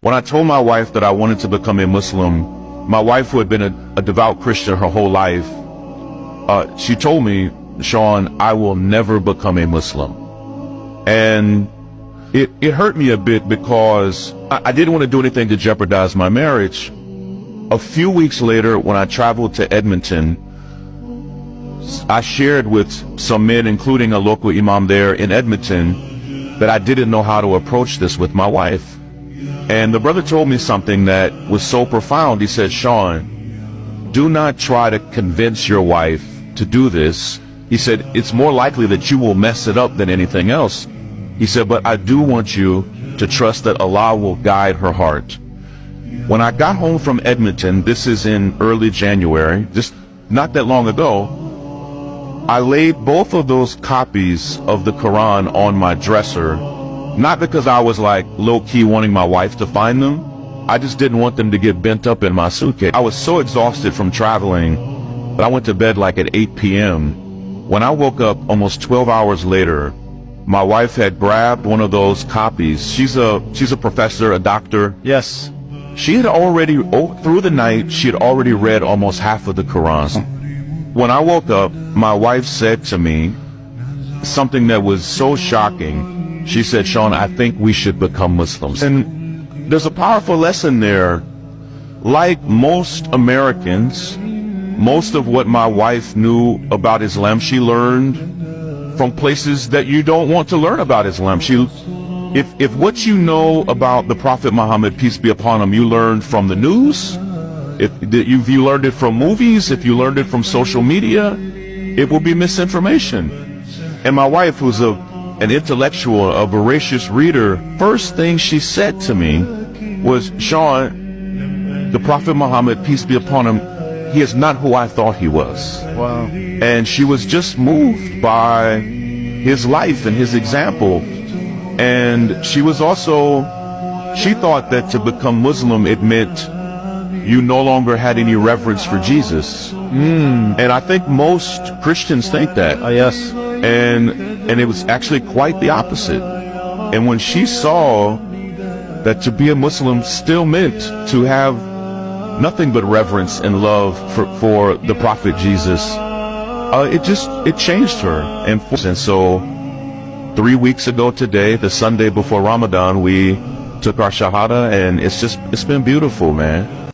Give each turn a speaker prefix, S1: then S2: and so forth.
S1: When I told my wife that I wanted to become a Muslim, my wife, who had been a devout Christian her whole life, she told me, Sean, I will never become a Muslim. And it hurt me a bit because I didn't want to do anything to jeopardize my marriage. A few weeks later, when I traveled to Edmonton, I shared with some men, including a local imam there in Edmonton, that I didn't know how to approach this with my wife. And the brother told me something that was so profound. He said, Sean, do not try to convince your wife to do this. He said, it's more likely that you will mess it up than anything else. He said, but I do want you to trust that Allah will guide her heart. When I got home from Edmonton, this is in early January, just not that long ago, I laid both of those copies of the Quran on my dresser, not because I was like low-key wanting my wife to find them. I just didn't want them to get bent up in my suitcase. I was so exhausted from traveling that I went to bed like at 8 p.m. When I woke up almost 12 hours later, my wife had grabbed one of those copies. She's a professor, a doctor.
S2: Yes.
S1: She had already, through the night, she had already read almost half of the Quran. When I woke up, my wife said to me something that was so shocking. She said, Sean, I think we should become Muslims. And there's a powerful lesson there. Like most Americans, most of what my wife knew about Islam, she learned from places that you don't want to learn about Islam. If what you know about the Prophet Muhammad, peace be upon him, you learned from the news, if you learned it from movies, if you learned it from social media, it will be misinformation. And my wife, who's an intellectual, a voracious reader, first thing she said to me was, Sean, the Prophet Muhammad, peace be upon him, he is not who I thought he was.
S2: Wow.
S1: And she was just moved by his life and his example. And she was also, she thought that to become Muslim, it meant you no longer had any reverence for Jesus. And I think most Christians think that.
S2: Yes.
S1: And it was actually quite the opposite. And when she saw that to be a Muslim still meant to have nothing but reverence and love for the Prophet Jesus, it changed her. And so 3 weeks ago today, the Sunday before Ramadan, we took our Shahada, and it's been beautiful, man.